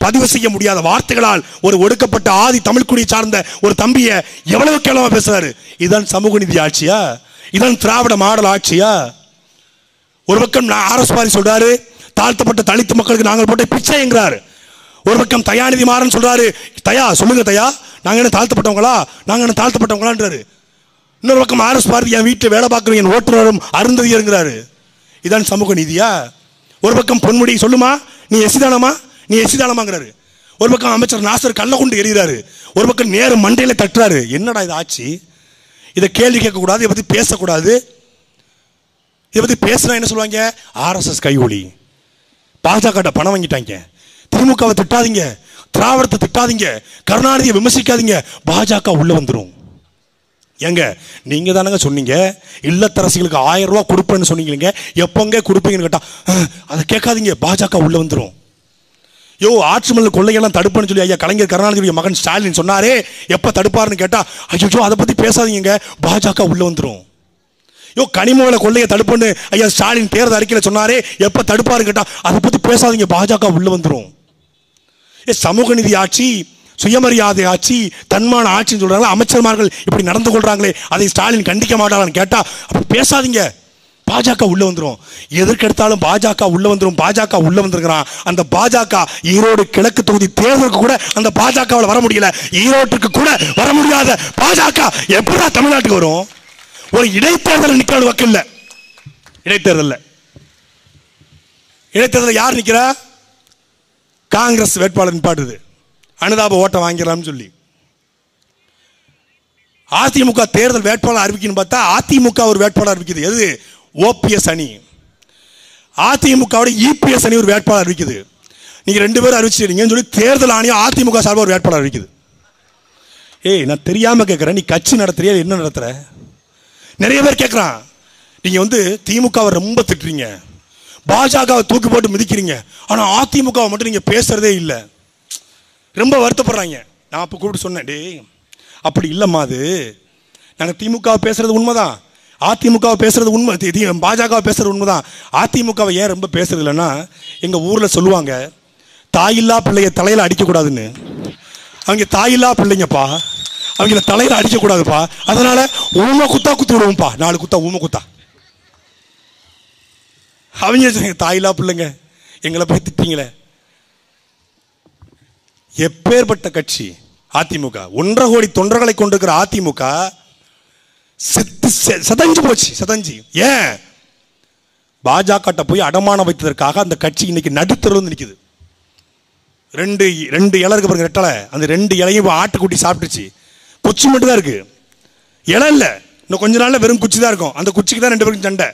பதிவு செய்ய முடியாத வார்த்தைகளால் ஒரு ஒடுக்கப்பட்ட ஆதி தமிழ்குடியை சார்ந்த ஒரு தம்பியை எவ்வளவு கேவலமா பேசுறாரு. இதான் சமூக நீதி ஆட்சியா? இதான் திராவிட மாடல் ஆட்சியா? ஒரு பக்கம் ஆர்எஸ் பாரி சொல்றாரு, தாழ்த்தப்பட்ட தலித்து மக்களுக்கு நாங்கள் போட்ட பிச்சை என்கிறாரு. ஒரு பக்கம் தயாநிதி மாறன் சொல்றாரு, தயா சொல்லுங்க தயா, நாங்க என்ன தாழ்த்தப்பட்டவங்களா, நாங்க என்ன தாழ்த்தப்பட்டவங்களான்றாரு. இன்னொரு பக்கம் ஆர்எஸ் பாரதி என் வீட்டில் வேலை பார்க்குற என் ஓட்டுநரும் அருந்ததியருங்கிறாரு. இதான் சமூக நீதியா? ஒரு பக்கம் பொன்முடி சொல்லுமா நீ எசிதானமா, நீ எசிதானமாங்கிறாரு. ஒரு பக்கம் அமைச்சர் நாசர் கல்ல கொண்டு எறிகிறாரு. ஒரு பக்கம் நேரு மண்டையில தட்டுறாரு. என்னடா இது ஆட்சி? இதை கேள்வி கேட்கக்கூடாது, இதை பற்றி பேசக்கூடாது. இதை பற்றி பேசுனா என்ன சொல்லுவாங்க? ஆர்எஸ்எஸ் கைகூலி, பாஜக பணம் வாங்கிட்டாங்க, திமுகவை திட்டாதீங்க, திராவிடத்தை திட்டாதீங்க, கருணாநிதியை விமர்சிக்காதீங்க, பாஜக உள்ள வந்துடும். ஏங்க நீங்க தானங்க சொன்னீங்க இல்லத்தரசிகளுக்கு 1000 ரூபாய் கொடுப்பேன்னு சொன்னீங்க, எப்பங்க கொடுப்பீங்கன்னு கேட்டா அதை கேட்காதீங்க, பாஜக உள்ள வந்துடும். யோ ஆட்சி மல்ல கொள்ளையெல்லாம் தடுப்புன்னு சொல்லி ஐயா கலைஞர் கருணாநிதியுடைய மகன் ஸ்டாலின் சொன்னாரே, எப்ப தடுப்பாருன்னு கேட்டா ஐயோ அதை பத்தி பேசாதீங்க, பாஜக உள்ள வந்துடும். யோ கனிமவள கொள்ளையை தடுப்புன்னு ஐயா ஸ்டாலின் தேர்தல் அறிக்கையில் சொன்னாரே, எப்ப தடுப்பாருன்னு கேட்டா அதை பத்தி பேசாதீங்க, பாஜக உள்ள வந்துடும். சமூக நீதி ஆட்சி, சுயமரியாதை ஆட்சி, தன்மான ஆட்சின்னு சொல்றாங்க. அமைச்சர்மார்கள் இப்படி நடந்து கொள்றாங்களே, அதை ஸ்டாலின் கண்டிக்க மாட்டாரான்னு கேட்டா அப்படி பேசாதீங்க, பாஜக உள்ள வந்துரும். எதற்கெடுத்தாலும் பாஜக உள்ள வந்துரும், பாஜக உள்ள வந்திருக்கிறான். அந்த பாஜக ஈரோடு கிழக்கு தொகுதி தேர்தலுக்கு கூட அந்த பாஜகவில் வர முடியல. ஈரோட்டுக்கு கூட வர முடியாத பாஜக எப்படா தமிழ்நாட்டுக்கு வரும்? ஒரு இடைத்தேர்தல் நிக்கிறது வக்கில்ல. இடைத்தேர்தல் யார் நிக்கிறா? காங்கிரஸ் வேட்பாளர் நிப்பாட்டுது, அனுதாப ஓட்டம் வாங்கிடலாம்னு சொல்லி. அதிமுக தேர்தல் வேட்பாளர் அறிவிக்கணும் பார்த்தா அதிமுக ஒரு வேட்பாளர் அறிவிக்குது. எது? ஓபிஎஸ் அணி. அதிமுகவோட இபிஎஸ் அணி ஒரு வேட்பாளர் அறிவிக்குது. நீங்க 2 பேரும் அறிவிச்சிட்டீங்கன்னு சொல்லி தேர்தல் ஆணையம் அதிமுக சார்பாக ஒரு வேட்பாளர் அறிவிக்குது. ஏய், நான் தெரியாம கேட்கிறேன், நீ கட்சி நடத்துறியா என்ன நடத்துற? நிறைய பேர் கேட்கறான், நீங்க திமுகவை ரொம்ப திட்டுறீங்க, பாஜகவை தூக்கி போட்டு மிதிக்கிறீங்க, ஆனா அதிமுகவை மட்டும் நீங்க பேசுறதே இல்லை, ரொம்ப வருத்தப்படுறாங்க. நான் அப்ப கூப்பிட்டு சொன்னேன், டேய் அப்படி இல்லம்மா, அது நாங்கள் திமுக பேசுறது உண்மைதான், அதிமுக பேசுறது உண்மை, பாஜக பேசுறது உண்மைதான். அதிமுகவை ஏன் ரொம்ப பேசுறது இல்லைன்னா, எங்க ஊர்ல சொல்லுவாங்க தாயில்லா பிள்ளைய தலையில அடிக்கக்கூடாதுன்னு. அவங்க தாயில்லா பிள்ளைங்கப்பா, அவங்கள தலையில அடிக்கக்கூடாதுப்பா, அதனால ஊமை குத்தா குத்து விடுவோம்ப்பா, 4 குத்தா ஊமை குத்தா. அவங்க தாயில்லா பிள்ளைங்க எங்களை போய் திட்டீங்களே. எப்பேற்பட்ட கட்சி அதிமுக! 1.5 கோடி தொண்டர்களை கொண்டிருக்கிற அதிமுக சதஞ்சு போச்சு, சதஞ்சு. ஏன்? பாஜக போய் அடமானம் வைத்ததற்காக அந்த கட்சி இன்னைக்கு நடுத்தருவில் நிற்குது. 2 இலை இருக்கு பாருங்க, ரெட்டலை. அந்த 2 இலையும் ஆட்டுக்குட்டி சாப்பிட்டுச்சு. குச்சி மட்டும் தான் இருக்கு, இலை இல்லை. இன்னும் கொஞ்ச நாள்ல வெறும் குச்சி தான் இருக்கும். அந்த குச்சிக்கு தான் 2 பேருக்கும் சண்டை.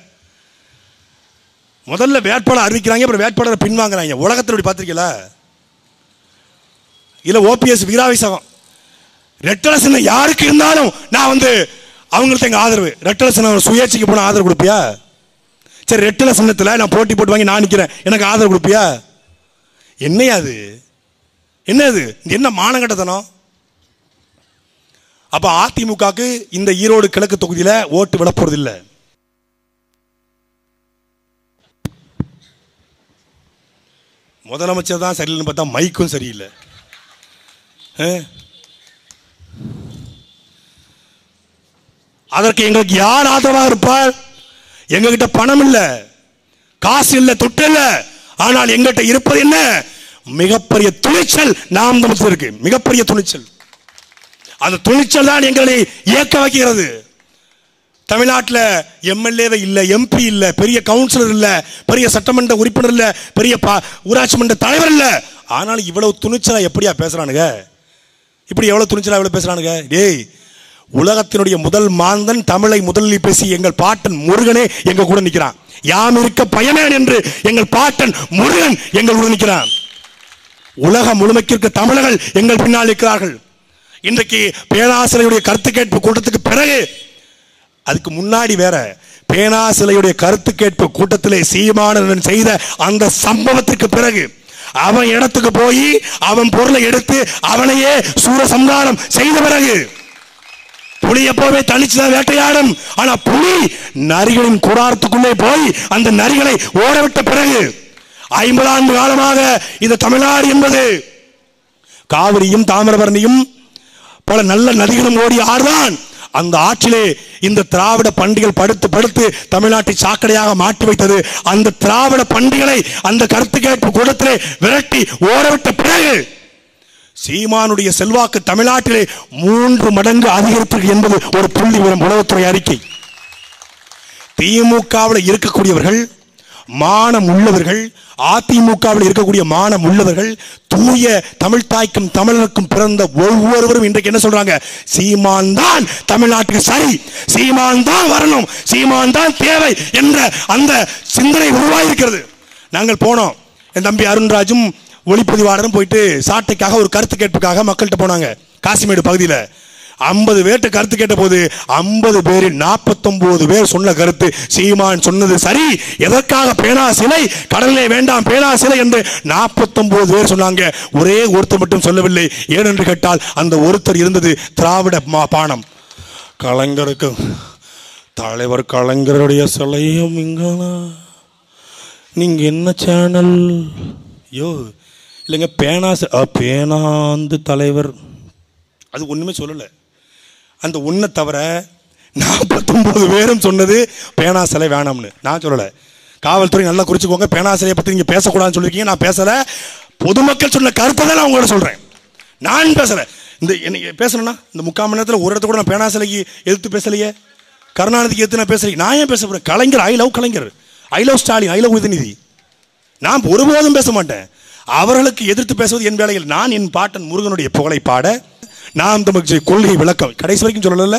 முதல்ல வேட்பாளர் அறிவிக்கிறாங்க, அப்புறம் வேட்பாளரை பின்வாங்குறாங்க. உலகத்தில் இப்படி பார்த்திருக்கீங்களா? இல்ல ஓபிஎஸ் வீராவிசகம். ரெட்டலை சின்னம் யாருக்கு இருந்தாலும் நான் அவங்களுக்கு எங்க ஆதரவு. ரெட்டலை சின்னம் சுயேட்சைக்கு போன ஆதரவு கொடுப்பியா? சரி, ரெட்டலை சின்னத்தில் நான் போட்டி போட்டு வாங்கி நான் நிற்கிறேன், எனக்கு ஆதரவு கொடுப்பியா? என்னையாது? என்னது? என்ன மானங்கட்டத்தனம்? அப்ப அதிமுகக்கு இந்த ஈரோடு கிழக்கு தொகுதியில ஓட்டு விட போறது இல்லை. முதலமைச்சர் தான் சரியில்லைன்னு பார்த்தா மைக்கும் சரியில்லை. அதற்கு எங்களுக்கு யார் ஆதரவாக இருப்பார்? எங்ககிட்ட பணம் இல்ல, காசு இல்ல, துட்டு இல்ல. ஆனால் எங்கிட்ட இருப்பது என்ன? மிகப்பெரிய துணிச்சல். நாம் தமிழர் இருக்கு மிகப்பெரிய துணிச்சல். அந்த துணிச்சல் தான் எங்களை இயக்க வைக்கிறது. தமிழ்நாட்டில் எம்எல்ஏ இல்ல, எம்பி இல்ல, பெரிய கவுன்சிலர் இல்ல, பெரிய சட்டமன்ற உறுப்பினர் இல்ல, பெரிய ஊராட்சி மன்ற தலைவர் இல்ல. ஆனாலும் இவ்வளவு துணிச்சலா எப்படியா பேசுறானுங்க? இப்படி எவ்வளவு துணிச்சலா எவ்வளவு பேசுறானுங்க? டேய், உலகத்தினுடைய முதல் மாந்தன் தமிழை முதலில் பேசி எங்கள் பாட்டன் முருகனே எங்க கூட நிற்கிறான். யாம் இருக்க பயமேன் என்று எங்கள் பாட்டன் முருகன் எங்களுடன் நிற்கிறான். உலகம் முழுமைக்கு தமிழர்கள் எங்கள் பின்னால் இருக்கிறார்கள். இன்றைக்கு பேராசிரியருடைய கருத்து கேட்பு கூட்டத்துக்கு பிறகு, அதுக்கு முன்னாடி வேற, பேராசிரியருடைய கருத்து கேட்பு கூட்டத்திலே சீமானன் செய்த அந்த சம்பவத்திற்கு பிறகு அவன் இடத்துக்கு போய் அவன் பொருளை எடுத்து அவனையே சூரசம்ஹாரம் செய்த பிறகு, புலி எப்போவே தனிச்சுதான் வேட்டையாடும். ஆனா புலி நரிகளின் கூடாரத்துக்குள்ளே போய் அந்த நரிகளை ஓடவிட்ட பிறகு 50 ஆண்டு காலமாக இந்த தமிழ்நாடு என்பது காவிரியும் தாமிரபரணியும் பல நல்ல நதிகளும் ஓடி ஆறுதான். அந்த ஆற்றிலே இந்த திராவிட பண்டிகள் படுத்து படுத்து தமிழ்நாட்டை சாக்கடையாக மாற்றி வைத்தது. அந்த திராவிட பண்டிகளை அந்த கருத்து கேட்பு கூடத்திலே விரட்டி ஓடவிட்ட பிறகு சீமானுடைய செல்வாக்கு தமிழ்நாட்டிலே 3 மடங்கு அதிகரித்தது என்பது ஒரு புள்ளி விவரம், உளவுத்துறை அறிக்கை. திமுகவில் இருக்கக்கூடியவர்கள் மானம் உள்ளவர்கள், அதிமுகவில் இருக்கக்கூடிய மானம் உள்ளவர்கள், தூய தமிழ் தாய்க்கும் தமிழருக்கும் பிறந்த ஒவ்வொருவரும் இன்றைக்கு என்ன சொல்றாங்க? சீமான் தான் தமிழ்நாட்டுக்கு சரி, சீமான் தான் வரணும், சீமான் தான் தேவை என்ற அந்த சிந்தனை உருவாயிருக்கிறது. நாங்கள் போனோம், என் தம்பி அருண்ராஜும் ஒளிப்பதிவாளரும் போயிட்டு சாட்டைக்காக ஒரு கருத்து கேட்புக்காக மக்கள்கிட்ட போனாங்க. காசிமேடு பகுதியில் 50 பேர்கிட்ட கருத்து கேட்ட போது 50 பேரில் 49 பேர் சொன்ன கருத்து, சீமான் சொன்னது சரி, எதற்காக பேனா சிலை, கடலிலே வேண்டாம் பேனா சிலை என்று 49 பேர் சொன்னாங்க. ஒரே ஒருத்தர் மட்டும் சொல்லவில்லை. ஏனென்று கேட்டால் அந்த ஒருத்தர் இருந்தது திராவிட பானம். கலைஞருக்கு தலைவர் கலைஞருடைய சிலையும் இங்கனா, நீங்க என்ன சேனல்? ஐயோ இல்லைங்க, பேனாந்து தலைவர், அது ஒண்ணுமே சொல்லலை. அந்த ஒன்றை தவிர 49 பேரும் சொன்னது பேனா சிலை வேணாம்னு. நான் சொல்லலை. காவல்துறை நல்லா குறிச்சுக்கோங்க. பேனா சிலையை பற்றி நீங்கள் பேசக்கூடாதுன்னு சொல்லியிருக்கீங்க. நான் பேசலை. பொதுமக்கள் சொன்ன கருத்தை தான் நான் உங்களோட சொல்கிறேன். நான் பேசலை. இந்த எனக்கு பேசணும்னா இந்த 3/4 மணி நேரத்தில் ஒரு இடத்த கூட நான் பேனா சிலைக்கு எதிர்த்து பேசலையே. கருணாநிதிக்கு எதிர்த்து நான் பேசலையே. நான் ஏன் பேச போகிறேன்? Kalaignar, I love Kalaignar, I love Stalin, I love Udhayanidhi. நான் ஒருபோதும் பேச மாட்டேன். அவர்களுக்கு எதிர்த்து பேசுவது என் வேலையில். நான் என் பாட்டன் முருகனுடைய புகழை பாட, நாம் தமிழ் கொள்கை விளக்கம் கடைசி வரைக்கும் சொல்லல.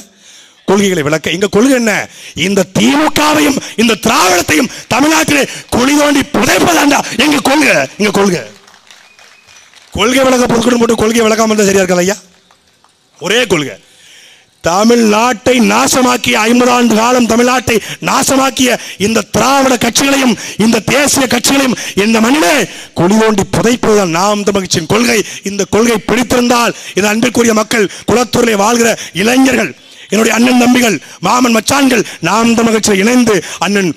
கொள்கைகளை விளக்க எங்க கொள்கை என்ன? இந்த திமுகவையும் இந்த திராவிடத்தையும் தமிழ்நாட்டிலே குழி தோண்டி புதைப்பதாண்டா எங்க கொள்கை. எங்க கொள்கை கொள்கை விளக்க பொதுக்குழு போட்டு கொள்கை விளக்காம இருந்தா சரியா இருக்கா ஐயா? ஒரே கொள்கை. தமிழ்நாட்டை நாசமாக்கிய 50 ஆண்டு காலம் தமிழ்நாட்டை நாசமாக்கிய இந்த திராவிட கட்சிகளையும் இந்த தேசிய கட்சிகளையும் இந்த மண்ணிலே குழி தோண்டி புதைப்பதுதான் நாம் தமிழ்ச்சியின் கொள்கை. இந்த கொள்கை பிடித்திருந்தால் இது அன்பிற்குரிய மக்கள், குளத்தூரிலே வாழ்கிற இளைஞர்கள், என்னுடைய அண்ணன் தம்பிகள், மாமன் மச்சான்கள், நாம் தமிழகத்தில் இணைந்து அண்ணன்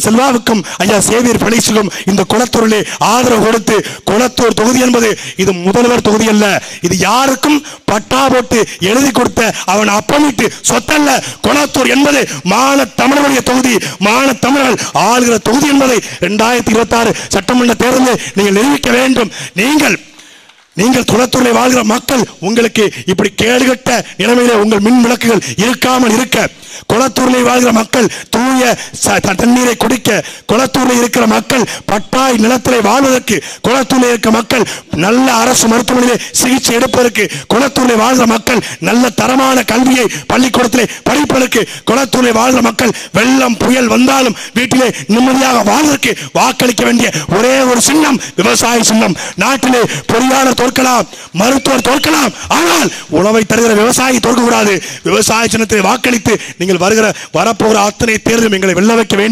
செல்வாவுக்கும் ஐயா சேவியர் பெலிசுக்கும் இந்த குளத்தூரிலே ஆதரவு கொடுத்து, குளத்தூர் தொகுதி என்பது இது முதல்வர் தொகுதி அல்ல. இது யாருக்கும் பட்டா போட்டு எழுதி கொடுத்த அவன் அப்பமிட்டு சொத்தல்ல. குளத்தூர் என்பது மான தமிழருடைய தொகுதி, மான தமிழர்கள் ஆளுகிற தொகுதி என்பதை 2026 சட்டமன்ற தேர்தலில் நீங்கள் நிரூபிக்க வேண்டும். நீங்கள் குளத்தூரில் வாழ்கிற மக்கள் உங்களுக்கு இப்படி கேடுகட்ட நிலைமையிலே உங்கள் மின் விளக்குகள் இருக்காமல் இருக்க, குளத்தூரில் வாழ்கிற மக்கள் தூய தண்ணீரை குடிக்க, குளத்தூரில் இருக்கிற மக்கள் பட்டாய் நிலத்திலே வாழ்வதற்கு, குளத்தூரில் இருக்கிற மக்கள் நல்ல அரசு மருத்துவமனையிலே சிகிச்சை எடுப்பதற்கு, குளத்தூரில் வாழ்கிற மக்கள் நல்ல தரமான கல்வியை பள்ளிக்கூடத்திலே படிப்பதற்கு, குளத்தூரில் வாழ்கிற மக்கள் வெள்ளம் புயல் வந்தாலும் வீட்டிலே நிம்மதியாக வாழ்வதற்கு வாக்களிக்க வேண்டிய ஒரே ஒரு சின்னம் விவசாய சின்னம். நாட்டிலே பொறியாளர் தோற்கலாம், மருத்துவர் தோற்கலாம், ஆனால் உணவை தருகிற விவசாயி தோற்கக்கூடாது. விவசாய சின்னத்தை வாக்களித்து நீங்கள் வரப்போகிற அத்தனை தேர்தலும் எங்களை வெல்ல வைக்க வேண்டும்.